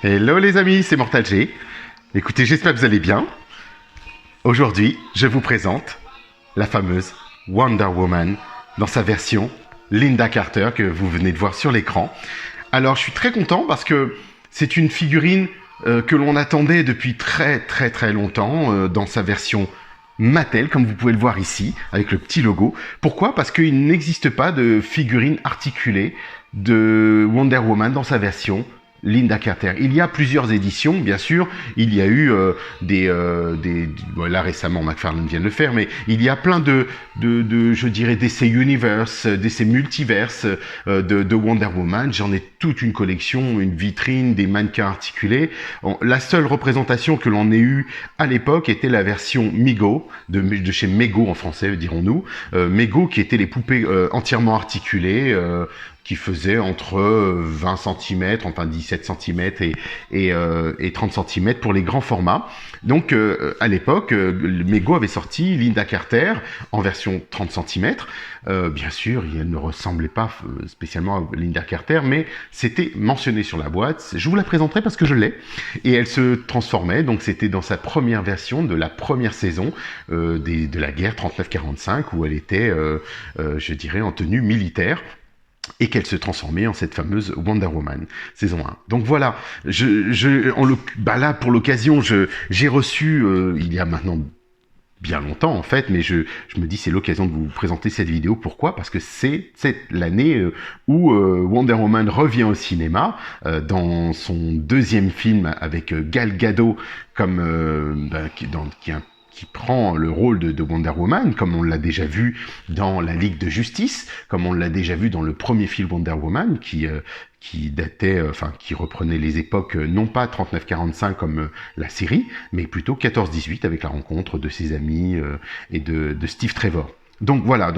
Hello les amis, c'est Mortal G. Écoutez, j'espère que vous allez bien. Aujourd'hui, je vous présente la fameuse Wonder Woman dans sa version Linda Carter que vous venez de voir sur l'écran. Alors, je suis très content parce que c'est une figurine que l'on attendait depuis très longtemps dans sa version Mattel, comme vous pouvez le voir ici, avec le petit logo. Pourquoi? Parce qu'il n'existe pas de figurine articulée de Wonder Woman dans sa version Linda Carter. Il y a plusieurs éditions, bien sûr. Il y a eu bon, là récemment, McFarlane vient de le faire, mais il y a plein je dirais, d'essais Universe, d'essais Multiverse de Wonder Woman. J'en ai toute une collection, une vitrine, des mannequins articulés. La seule représentation que l'on ait eue à l'époque était la version Mego, de chez Mego en français, dirons-nous. Mego qui étaient les poupées entièrement articulées, qui faisait entre 20 cm, enfin 17 cm et 30 cm pour les grands formats. Donc à l'époque, Mego avait sorti Linda Carter en version 30 cm. Bien sûr, elle ne ressemblait pas spécialement à Linda Carter, mais c'était mentionné sur la boîte. Je vous la présenterai parce que je l'ai. Et elle se transformait, donc c'était dans sa première version de la première saison de la guerre 39-45, où elle était, je dirais, en tenue militaire, et qu'elle se transformait en cette fameuse Wonder Woman, saison 1. Donc voilà, là, pour l'occasion, j'ai reçu, il y a maintenant bien longtemps en fait, mais je me dis c'est l'occasion de vous présenter cette vidéo. Pourquoi? Parce que c'est l'année où Wonder Woman revient au cinéma, dans son deuxième film avec Gal Gadot comme qui prend le rôle de Wonder Woman, comme on l'a déjà vu dans la Ligue de Justice, comme on l'a déjà vu dans le premier film Wonder Woman, qui datait, qui reprenait les époques non pas 39-45 comme la série, mais plutôt 14-18 avec la rencontre de ses amis et de Steve Trevor. Donc voilà,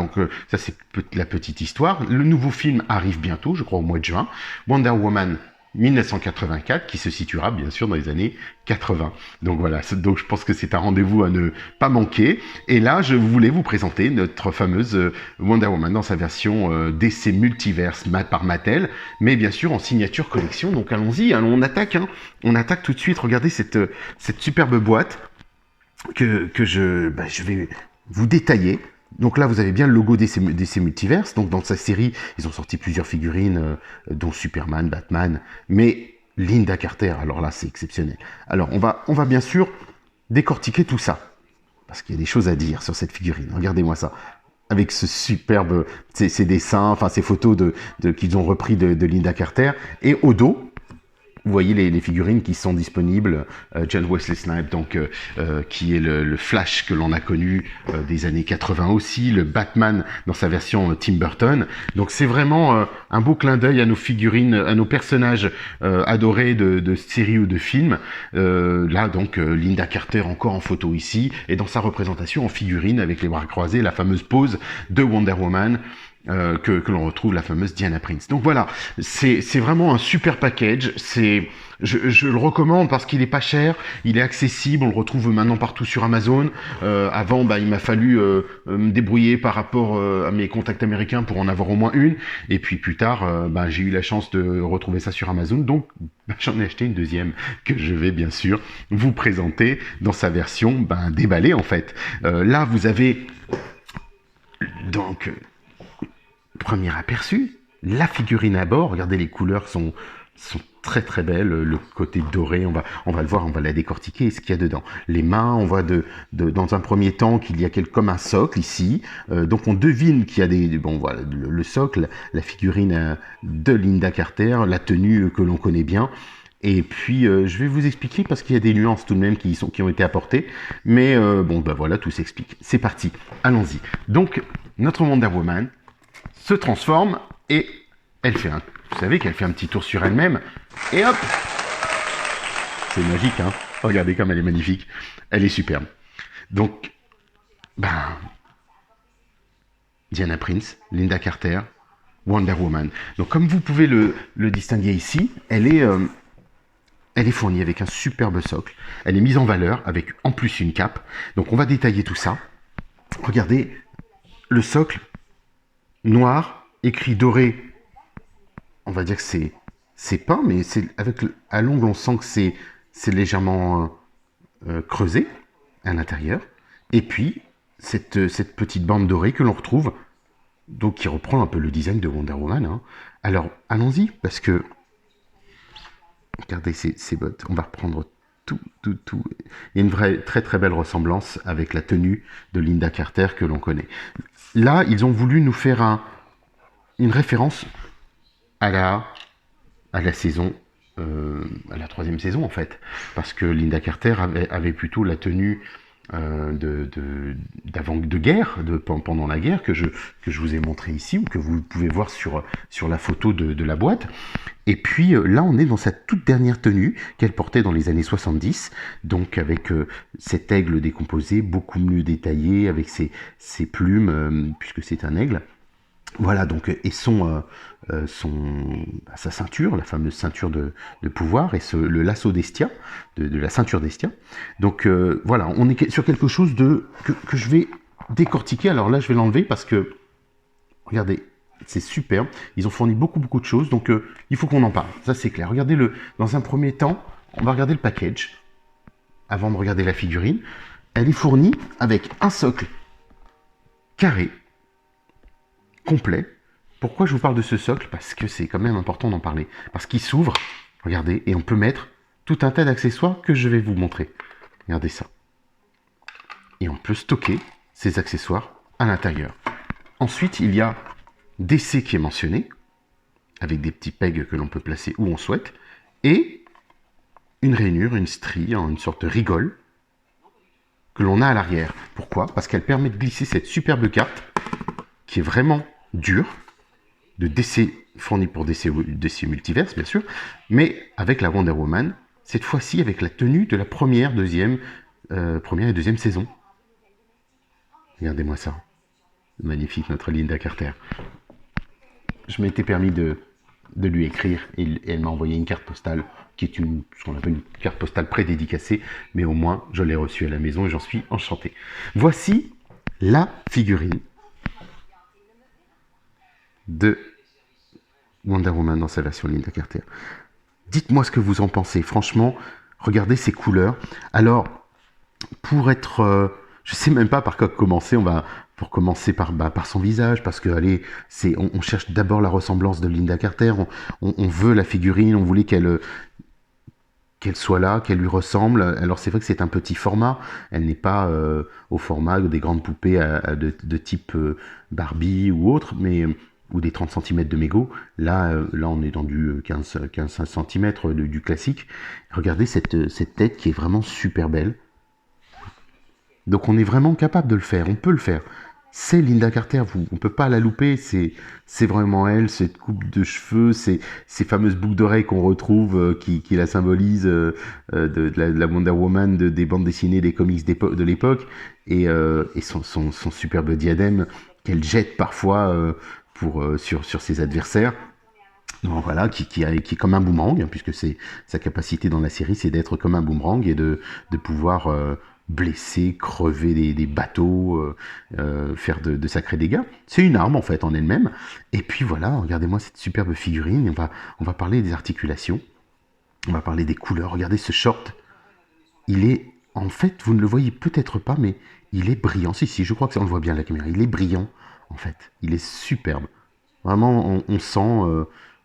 ça c'est la petite histoire. Le nouveau film arrive bientôt, je crois au mois de juin. Wonder Woman 1984, qui se situera bien sûr dans les années 80. Donc voilà, donc je pense que c'est un rendez-vous à ne pas manquer. Et là, je voulais vous présenter notre fameuse Wonder Woman dans sa version DC Multiverse par Mattel, mais bien sûr en signature collection. Donc allons-y, on attaque. On attaque tout de suite. Regardez cette superbe boîte que je vais vous détailler. Donc là, vous avez bien le logo DC Multiverse. Donc dans sa série, ils ont sorti plusieurs figurines, dont Superman, Batman, mais Linda Carter, alors là, c'est exceptionnel. Alors on va bien sûr décortiquer tout ça, parce qu'il y a des choses à dire sur cette figurine. Regardez-moi ça. Avec ce superbe, ces dessins, enfin ces photos qu'ils ont repris de Linda Carter. Et au dos, vous voyez les figurines qui sont disponibles, John Wesley Snipes, qui est le Flash que l'on a connu des années 80 aussi, le Batman dans sa version Tim Burton. Donc c'est vraiment un beau clin d'œil à nos figurines, à nos personnages adorés de séries ou de films. Là donc Linda Carter encore en photo ici, et dans sa représentation en figurine avec les bras croisés, la fameuse pose de Wonder Woman. Que l'on retrouve la fameuse Diana Prince. Donc voilà, c'est vraiment un super package. Je le recommande parce qu'il est pas cher, il est accessible, on le retrouve maintenant partout sur Amazon. Avant, il m'a fallu me débrouiller par rapport à mes contacts américains pour en avoir au moins une. Et puis plus tard, j'ai eu la chance de retrouver ça sur Amazon. Donc j'en ai acheté une deuxième que je vais bien sûr vous présenter dans sa version déballée en fait. Là, vous avez donc premier aperçu, la figurine à bord. Regardez, les couleurs sont très belles, le côté doré, on va le voir, on va la décortiquer, ce qu'il y a dedans. Les mains, on voit dans un premier temps qu'il y a comme un socle ici, donc on devine qu'il y a voilà, le socle, la figurine de Linda Carter, la tenue que l'on connaît bien. Et puis, je vais vous expliquer parce qu'il y a des nuances tout de même qui ont été apportées. Mais voilà, tout s'explique. C'est parti, allons-y. Donc, notre Wonder Woman se transforme et elle fait vous savez qu'elle fait un petit tour sur elle-même et hop, c'est magique, hein. Regardez comme elle est magnifique, elle est superbe. Donc Diana Prince, Linda Carter, Wonder Woman. Donc comme vous pouvez le distinguer ici, elle est fournie avec un superbe socle, elle est mise en valeur avec en plus une cape. Donc on va détailler tout ça. Regardez le socle noir, écrit doré, on va dire que c'est c'est peint, mais à l'ongle, on sent que c'est légèrement creusé à l'intérieur. Et puis, cette petite bande dorée que l'on retrouve, donc qui reprend un peu le design de Wonder Woman. Hein. Alors, allons-y, parce que, regardez ces bottes, on va reprendre tout. Il y a une vraie, très très belle ressemblance avec la tenue de Linda Carter que l'on connaît. Là, ils ont voulu nous faire une référence à la saison, à la troisième saison en fait, parce que Linda Carter avait plutôt la tenue d'avant de guerre, pendant la guerre que je vous ai montré ici ou que vous pouvez voir sur la photo de la boîte. Et puis là, on est dans sa toute dernière tenue qu'elle portait dans les années 70, donc avec cet aigle décomposé, beaucoup mieux détaillé, avec ses plumes, puisque c'est un aigle. Voilà, donc, et sa ceinture, la fameuse ceinture de pouvoir, et le lasso d'Estia, de la ceinture d'Estia. Donc voilà, on est sur quelque chose que je vais décortiquer. Alors là, je vais l'enlever parce que, regardez, c'est superbe. Ils ont fourni beaucoup de choses, donc il faut qu'on en parle. Ça, c'est clair. Regardez dans un premier temps, on va regarder le package, avant de regarder la figurine. Elle est fournie avec un socle carré, complet. Pourquoi je vous parle de ce socle? Parce que c'est quand même important d'en parler. Parce qu'il s'ouvre, regardez, et on peut mettre tout un tas d'accessoires que je vais vous montrer. Regardez ça. Et on peut stocker ces accessoires à l'intérieur. Ensuite, il y a DC qui est mentionné, avec des petits pegs que l'on peut placer où on souhaite, et une rainure, une strie, une sorte de rigole que l'on a à l'arrière. Pourquoi? Parce qu'elle permet de glisser cette superbe carte qui est vraiment dure, de DC fourni pour DC Multiverse, bien sûr, mais avec la Wonder Woman, cette fois-ci avec la tenue de la première et deuxième saison. Regardez-moi ça. Magnifique, notre Linda Carter. Je m'étais permis de lui écrire et elle m'a envoyé une carte postale qui est ce qu'on appelle une carte postale prédédicacée, mais au moins je l'ai reçue à la maison et j'en suis enchanté. Voici la figurine de Wonder Woman dans sa version Linda Carter. Dites-moi ce que vous en pensez. Franchement, regardez ces couleurs. Alors, pour être... je sais même pas par quoi commencer. Pour commencer par son visage, parce que allez, on cherche d'abord la ressemblance de Linda Carter. On veut la figurine, on voulait qu'elle soit là, qu'elle lui ressemble. Alors c'est vrai que c'est un petit format. Elle n'est pas au format des grandes poupées de type Barbie ou autre, mais ou des 30 cm de mégot. Là, on est dans du 15 cm du classique. Regardez cette tête qui est vraiment super belle. Donc on est vraiment capable de le faire, on peut le faire. C'est Linda Carter, on peut pas la louper, c'est vraiment elle, cette coupe de cheveux, ces fameuses boucles d'oreilles qu'on retrouve, qui la symbolisent de la Wonder Woman des bandes dessinées, des comics de l'époque, et son superbe diadème qu'elle jette parfois sur ses adversaires. Donc voilà, qui est comme un boomerang, hein, puisque c'est sa capacité dans la série, c'est d'être comme un boomerang et de pouvoir blesser, crever des bateaux, faire de sacrés dégâts. C'est une arme en fait en elle-même. Et puis voilà, regardez-moi cette superbe figurine. On va parler des articulations, on va parler des couleurs. Regardez ce short. Il est, en fait, vous ne le voyez peut-être pas, mais il est brillant. Si, je crois que ça, on le voit bien à la caméra. Il est brillant, en fait. Il est superbe. Vraiment, on sent...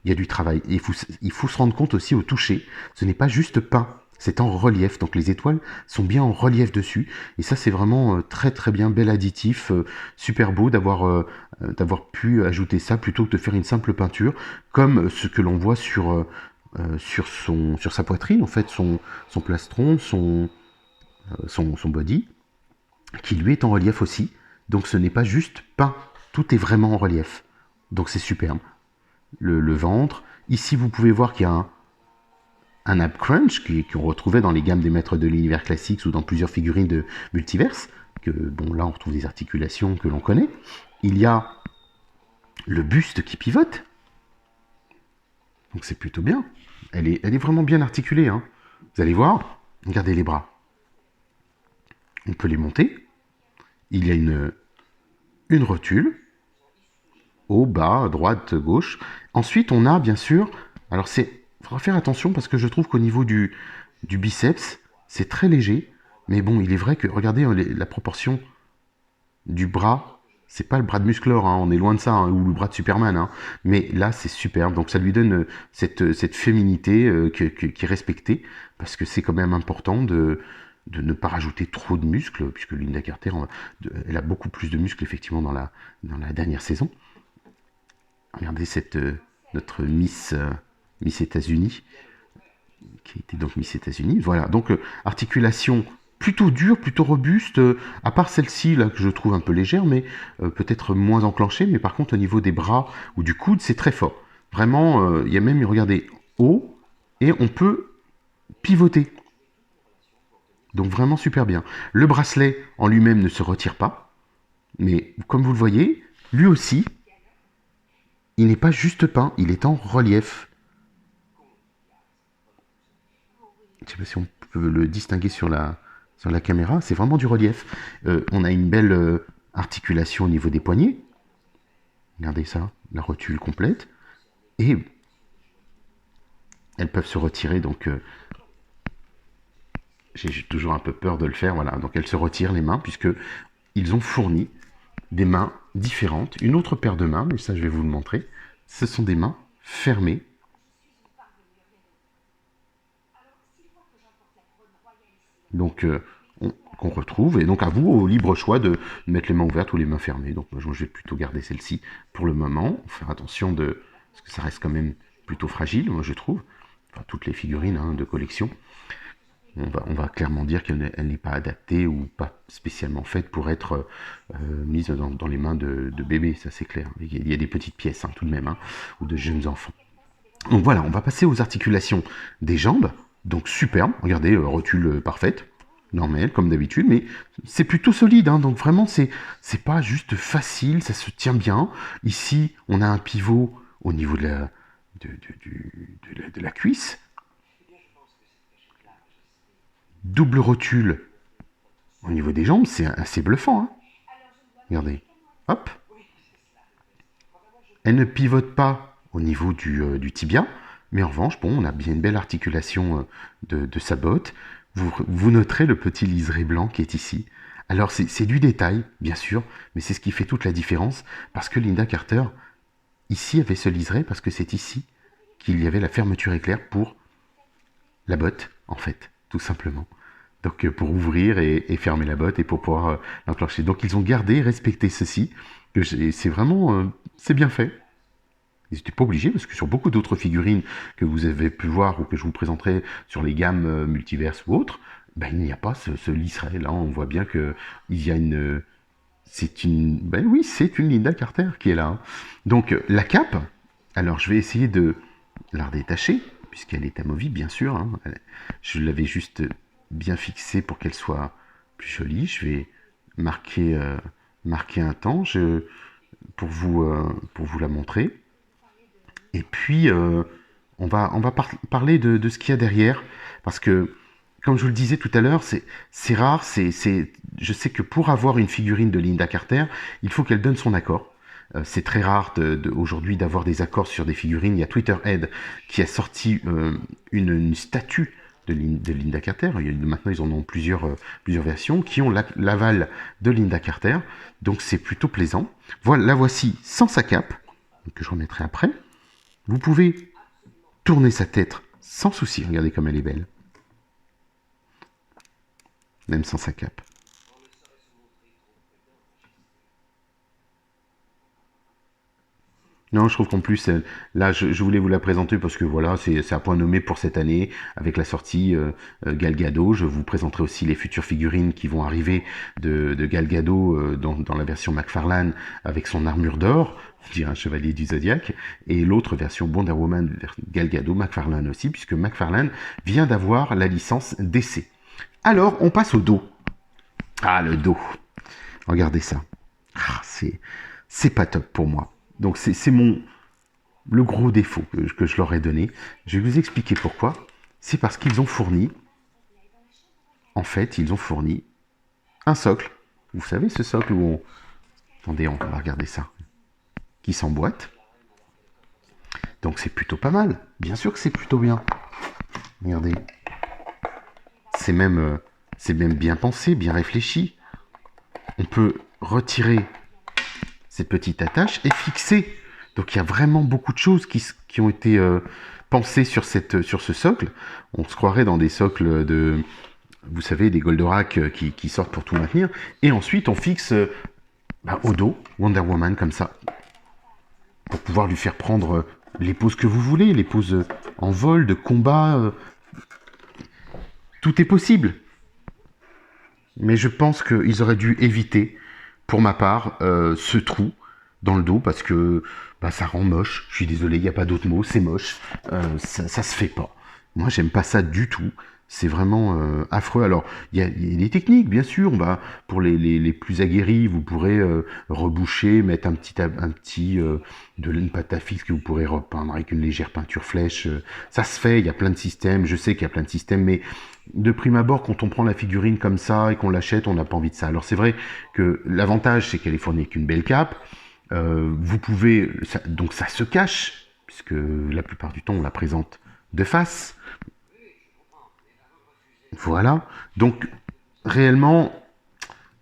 il y a du travail. Et il faut se rendre compte aussi au toucher. Ce n'est pas juste peint, c'est en relief. Donc les étoiles sont bien en relief dessus. Et ça, c'est vraiment très très bien, bel additif, super beau d'avoir pu ajouter ça plutôt que de faire une simple peinture, comme ce que l'on voit sur sa poitrine, en fait, son plastron, son body, qui lui est en relief aussi. Donc ce n'est pas juste peint, tout est vraiment en relief. Donc c'est superbe. Le ventre. Ici, vous pouvez voir qu'il y a un ab crunch qu'on retrouvait dans les gammes des maîtres de l'univers classique ou dans plusieurs figurines de multiverse. Bon, là, on retrouve des articulations que l'on connaît. Il y a le buste qui pivote. Donc c'est plutôt bien. Elle est vraiment bien articulée. Hein. Vous allez voir. Regardez les bras. On peut les monter. Il y a une rotule. Haut, bas, droite, gauche. Ensuite, on a bien sûr, alors c'est faudra faire attention parce que je trouve qu'au niveau du biceps, c'est très léger. Mais bon, il est vrai que, regardez la proportion du bras. C'est pas le bras de Musclor, hein, on est loin de ça, hein, ou le bras de Superman. Hein, mais là, c'est superbe. Donc ça lui donne cette féminité qui est respectée. Parce que c'est quand même important de ne pas rajouter trop de muscles, puisque Linda Carter, elle a beaucoup plus de muscles, effectivement, dans la dernière saison. Regardez notre Miss États-Unis, qui était donc Miss États-Unis. Voilà, donc articulation plutôt dure, plutôt robuste, à part celle-ci, là, que je trouve un peu légère, mais peut-être moins enclenchée, mais par contre, au niveau des bras ou du coude, c'est très fort. Vraiment, il y a même, regardez, haut, et on peut pivoter. Donc vraiment super bien. Le bracelet en lui-même ne se retire pas, mais comme vous le voyez, lui aussi, il n'est pas juste peint, il est en relief. Je ne sais pas si on peut le distinguer sur la caméra, c'est vraiment du relief. On a une belle articulation au niveau des poignets. Regardez ça, la rotule complète. Et elles peuvent se retirer, donc j'ai toujours un peu peur de le faire. Voilà, donc elles se retirent les mains, puisque ils ont fourni des mains différentes. Une autre paire de mains, mais ça je vais vous le montrer. Ce sont des mains fermées. Donc qu'on retrouve, et donc à vous, au libre choix de mettre les mains ouvertes ou les mains fermées. Donc moi, je vais plutôt garder celle-ci pour le moment, faire attention parce que ça reste quand même plutôt fragile, moi je trouve, enfin toutes les figurines hein, de collection. On va clairement dire qu'elle n'est pas adaptée ou pas spécialement faite pour être mise dans les mains de bébés, ça c'est clair. Il y a des petites pièces hein, tout de même, hein, ou de jeunes enfants. Donc voilà, on va passer aux articulations des jambes. Donc superbe, regardez, rotule parfaite, normale comme d'habitude, mais c'est plutôt solide, hein, donc vraiment c'est pas juste facile, ça se tient bien. Ici, on a un pivot au niveau de la cuisse. Double rotule au niveau des jambes, c'est assez bluffant. Hein. Regardez, hop. Elle ne pivote pas au niveau du tibia, mais en revanche, bon, on a bien une belle articulation de sa botte. Vous noterez le petit liseré blanc qui est ici. Alors c'est du détail, bien sûr, mais c'est ce qui fait toute la différence, parce que Linda Carter, ici, avait ce liseré, parce que c'est ici qu'il y avait la fermeture éclair pour la botte, en fait, tout simplement. Donc pour ouvrir et fermer la botte et pour pouvoir l'enclencher. Donc ils ont gardé, respecté ceci. C'est vraiment, c'est bien fait. Ils n'étaient pas obligés, parce que sur beaucoup d'autres figurines que vous avez pu voir ou que je vous présenterai sur les gammes multiverses ou autres, ben, il n'y a pas ce liseré. Là, on voit bien qu'il y a une... Ben oui, c'est une Linda Carter qui est là. Hein. Donc la cape, alors je vais essayer de la redétacher, puisqu'elle est amovible, bien sûr. Hein. Je l'avais juste bien fixée pour qu'elle soit plus jolie. Je vais marquer un temps pour vous la montrer. Et puis, on va parler de ce qu'il y a derrière, parce que, comme je vous le disais tout à l'heure, c'est rare, je sais que pour avoir une figurine de Linda Carter, il faut qu'elle donne son accord. C'est très rare aujourd'hui d'avoir des accords sur des figurines. Il y a Twitterhead qui a sorti une statue de Linda Carter. Maintenant, ils en ont plusieurs versions qui ont l'aval de Linda Carter. Donc, c'est plutôt plaisant. Voilà, la voici sans sa cape, que je remettrai après. Vous pouvez tourner sa tête sans souci. Regardez comme elle est belle. Même sans sa cape. Non, je trouve qu'en plus, là, je voulais vous la présenter parce que voilà, c'est un point nommé pour cette année avec la sortie Gal Gadot. Je vous présenterai aussi les futures figurines qui vont arriver de Gal Gadot dans la version McFarlane avec son armure d'or, on dirait un chevalier du Zodiac, et l'autre version Wonder Woman Gal Gadot, McFarlane aussi, puisque McFarlane vient d'avoir la licence DC. Alors, on passe au dos. Ah, le dos. Regardez ça. Ah, c'est pas top pour moi. Donc c'est le gros défaut que je leur ai donné. Je vais vous expliquer pourquoi. C'est parce qu'ils ont fourni, en fait, ils ont fourni un socle. Vous savez ce socle où on... Attendez, on va regarder ça. Qui s'emboîte. Donc c'est plutôt pas mal. Bien sûr que c'est plutôt bien. Regardez. C'est même bien pensé, bien réfléchi. On peut retirer cette petite attache et fixer. Donc il y a vraiment beaucoup de choses qui ont été pensées sur ce socle. On se croirait dans des socles de, vous savez, des Goldorak qui sortent pour tout maintenir. Et ensuite on fixe au dos Wonder Woman comme ça. Pour pouvoir lui faire prendre les poses que vous voulez, les poses en vol, de combat. Tout est possible. Mais je pense qu'ils auraient dû éviter, pour ma part, ce trou dans le dos parce que ça rend moche. Je suis désolé, il n'y a pas d'autre mot, c'est moche. Ça se fait pas. Moi, j'aime pas ça du tout. C'est vraiment affreux. Alors, il y a des techniques, bien sûr. Pour les plus aguerris, vous pourrez reboucher, mettre un petit de laine pâte à fixe que vous pourrez repeindre avec une légère peinture flèche. Ça se fait, il y a plein de systèmes. Je sais qu'il y a plein de systèmes, mais de prime abord, quand on prend la figurine comme ça et qu'on l'achète, on n'a pas envie de ça. Alors, c'est vrai que l'avantage, c'est qu'elle est fournie avec une belle cape. Vous pouvez... donc, ça se cache, puisque la plupart du temps, on la présente de face. Voilà. Donc, réellement,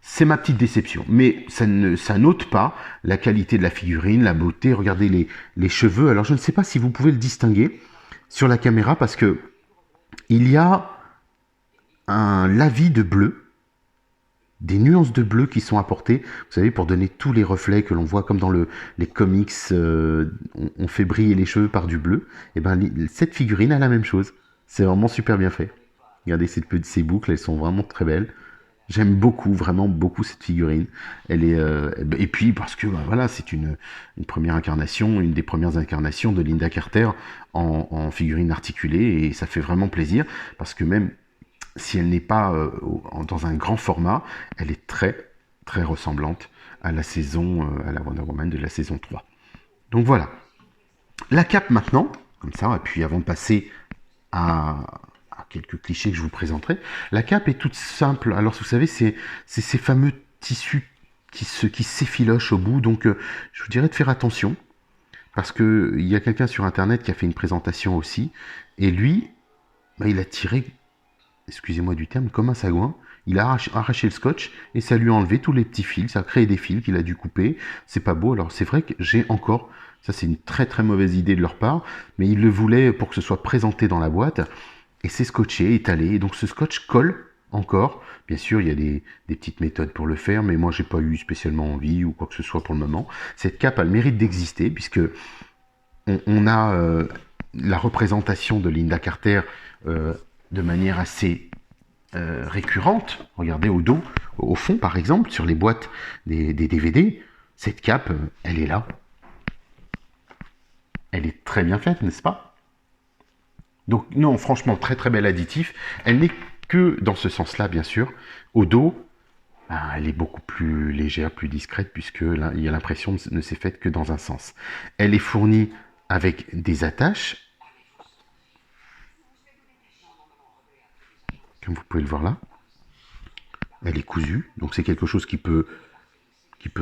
c'est ma petite déception. Mais ça n'ôte pas la qualité de la figurine, la beauté. Regardez les cheveux. Alors, je ne sais pas si vous pouvez le distinguer sur la caméra, parce que il y a un lavis de bleu, des nuances de bleu qui sont apportées, vous savez, pour donner tous les reflets que l'on voit comme dans les comics, on fait briller les cheveux par du bleu. Et ben, cette figurine a la même chose. C'est vraiment super bien fait. Regardez ces boucles, elles sont vraiment très belles. J'aime beaucoup, vraiment beaucoup cette figurine. Elle est et puis parce que voilà, c'est une première incarnation, une des premières incarnations de Lynda Carter en figurine articulée, et ça fait vraiment plaisir parce que même si elle n'est pas dans un grand format, elle est très très ressemblante à la à la Wonder Woman de la saison 3. Donc voilà. La cape maintenant, comme ça, et puis avant de passer à quelques clichés que je vous présenterai. La cape est toute simple. Alors, vous savez, c'est ces fameux tissus qui s'effilochent au bout. Donc, je vous dirais de faire attention. Parce qu'il y a quelqu'un sur Internet qui a fait une présentation aussi. Et lui, il a tiré, excusez-moi du terme, comme un sagouin. Il a arraché le scotch et ça lui a enlevé tous les petits fils. Ça a créé des fils qu'il a dû couper. C'est pas beau. Alors, c'est vrai que j'ai encore... Ça, c'est une très très mauvaise idée de leur part. Mais il le voulait pour que ce soit présenté dans la boîte. Et c'est scotché, étalé, et donc ce scotch colle encore. Bien sûr, il y a des petites méthodes pour le faire, mais moi, j'ai pas eu spécialement envie ou quoi que ce soit pour le moment. Cette cape a le mérite d'exister, puisque on a la représentation de Lynda Carter de manière assez récurrente. Regardez au dos, au fond, par exemple, sur les boîtes des DVD, cette cape, elle est là. Elle est très bien faite, n'est-ce pas ? Donc non, franchement, très très bel additif. Elle n'est que dans ce sens-là, bien sûr. Au dos, elle est beaucoup plus légère, plus discrète, puisque là, il y a l'impression ne s'est faite que dans un sens. Elle est fournie avec des attaches, comme vous pouvez le voir là. Elle est cousue, donc c'est quelque chose qui peut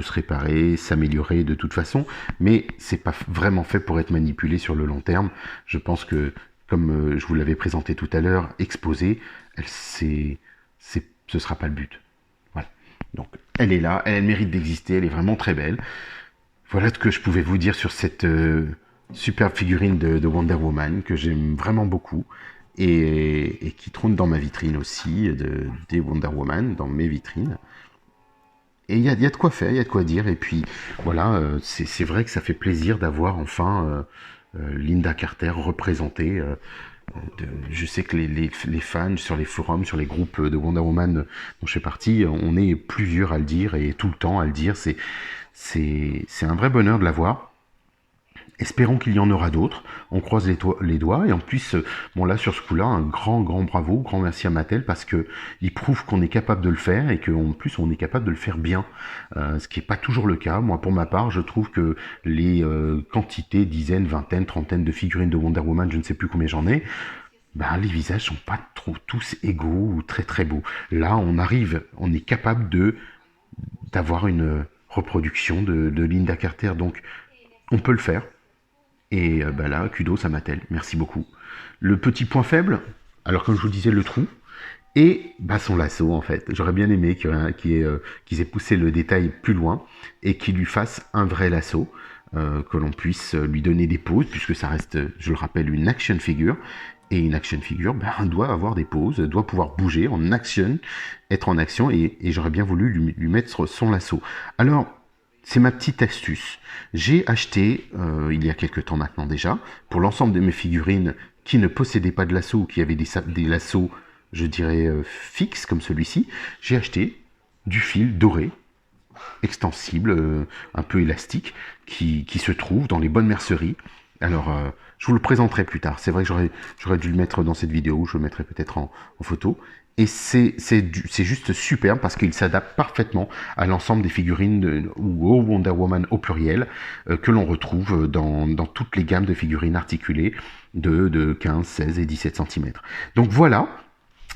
se réparer, s'améliorer de toute façon, mais c'est pas vraiment fait pour être manipulé sur le long terme. Je pense que, comme je vous l'avais présenté tout à l'heure, exposé, ce sera pas le but. Voilà. Donc, elle est là, elle mérite d'exister, elle est vraiment très belle. Voilà ce que je pouvais vous dire sur cette superbe figurine de Wonder Woman que j'aime vraiment beaucoup et qui trône dans ma vitrine aussi, des Wonder Woman, dans mes vitrines. Et il y a de quoi faire, il y a de quoi dire. Et puis, voilà, c'est vrai que ça fait plaisir d'avoir enfin Lynda Carter représentée. Je sais que les fans sur les forums, sur les groupes de Wonder Woman dont je fais partie, on est plusieurs à le dire et tout le temps à le dire. C'est un vrai bonheur de la voir. Espérons qu'il y en aura d'autres. On croise les doigts. Et en plus, bon là, sur ce coup-là, un grand bravo, grand merci à Mattel parce que il prouve qu'on est capable de le faire et qu'en plus, on est capable de le faire bien. Ce qui n'est pas toujours le cas. Moi, pour ma part, je trouve que les quantités, dizaines, vingtaines, trentaines de figurines de Wonder Woman, je ne sais plus combien j'en ai, les visages sont pas tous égaux ou très très beaux. Là, on est capable d'avoir une reproduction de Lynda Carter. Donc, on peut le faire. Et bah là, kudos à Mattel, merci beaucoup. Le petit point faible, alors comme je vous le disais, le trou, et bah, son lasso en fait. J'aurais bien aimé qu'ils aient poussé le détail plus loin et qu'ils lui fassent un vrai lasso, que l'on puisse lui donner des poses, puisque ça reste, je le rappelle, une action figure. Et une action figure doit avoir des poses, doit pouvoir bouger en action, être en action, et j'aurais bien voulu lui mettre son lasso. Alors, c'est ma petite astuce. J'ai acheté, il y a quelques temps maintenant déjà, pour l'ensemble de mes figurines qui ne possédaient pas de lasso ou qui avaient des lassos, je dirais, fixes comme celui-ci, j'ai acheté du fil doré, extensible, un peu élastique, qui se trouve dans les bonnes merceries. Alors, je vous le présenterai plus tard. C'est vrai que j'aurais dû le mettre dans cette vidéo, je le mettrai peut-être en photo. Et c'est juste superbe parce qu'il s'adapte parfaitement à l'ensemble des figurines ou au Wonder Woman au pluriel que l'on retrouve dans toutes les gammes de figurines articulées de 15, 16 et 17 cm. Donc voilà,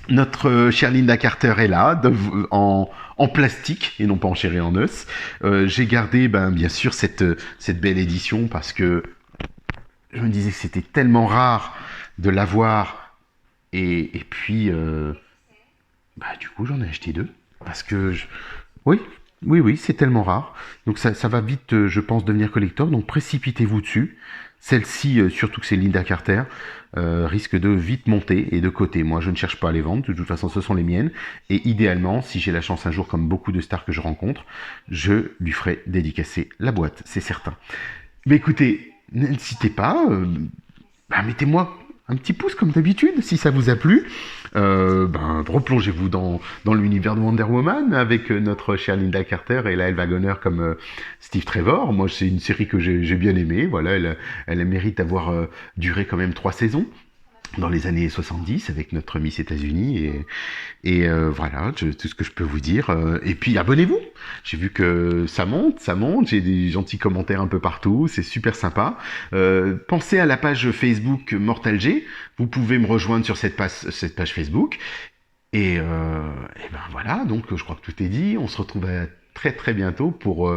notre chère Lynda Carter est là, en plastique et non pas en chair et en os. J'ai gardé bien sûr cette belle édition parce que je me disais que c'était tellement rare de l'avoir. Et puis, du coup, j'en ai acheté 2. Parce que, oui, c'est tellement rare. Donc ça va vite, je pense, devenir collector. Donc précipitez-vous dessus. Celle-ci, surtout que c'est Lynda Carter, risque de vite monter et de côté. Moi, je ne cherche pas à les vendre. De toute façon, ce sont les miennes. Et idéalement, si j'ai la chance un jour, comme beaucoup de stars que je rencontre, je lui ferai dédicacer la boîte, c'est certain. Mais écoutez, n'hésitez pas, mettez-moi un petit pouce comme d'habitude si ça vous a plu. Replongez-vous dans l'univers de Wonder Woman avec notre chère Lynda Carter et Laëlle Wagoner comme Steve Trevor. Moi, c'est une série que j'ai bien aimée. Voilà, elle mérite d'avoir duré quand même 3 saisons dans les années 70 avec notre Miss États-Unis et voilà tout ce que je peux vous dire. Et puis abonnez-vous, j'ai vu que ça monte, j'ai des gentils commentaires un peu partout, c'est super sympa. Pensez à la page Facebook Mortal G, vous pouvez me rejoindre sur cette page Facebook et voilà, donc je crois que tout est dit. On se retrouve à très très bientôt pour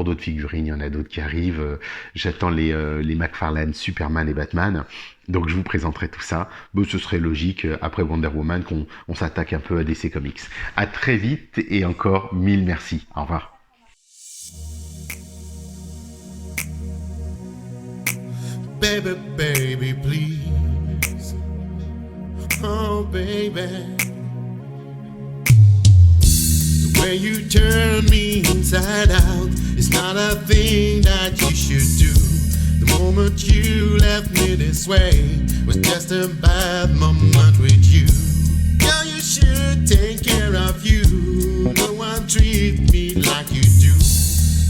d'autres figurines. Il y en a d'autres qui arrivent. J'attends les McFarlane, Superman et Batman. Donc je vous présenterai tout ça. Ce serait logique après Wonder Woman qu'on s'attaque un peu à DC Comics. À très vite et encore 1000 merci. Au revoir. Baby, baby, please. Oh, baby. Where you turn me inside out, it's not a thing that you should do. The moment you left me this way was just a bad moment with you. Girl, you should take care of you. No one treat me like you do.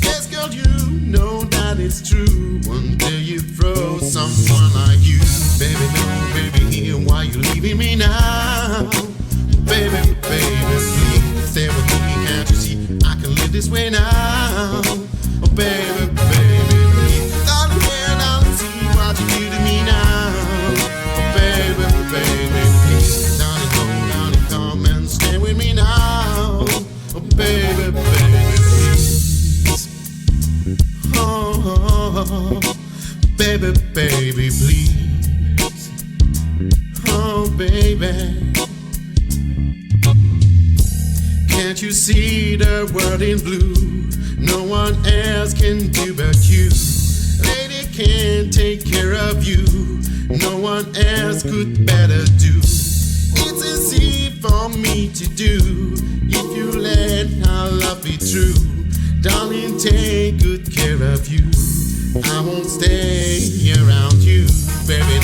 Yes, girl, you know that it's true until you throw someone like you. Baby, no, baby, why you leaving me now? Baby, baby, please stay with me. Can't you see I can live this way now? Oh, baby, baby, please. Darling, can't see what you do to me now? Oh, baby, baby, please. Darling, come and stay with me now. Oh, baby, baby, please. Oh, baby, baby, please. Oh, baby. Can't you see the world in blue? No one else can do but you. Lady can't take care of you. No one else could better do. It's easy for me to do if you let our love be true. Darling, take good care of you. I won't stay around you, baby.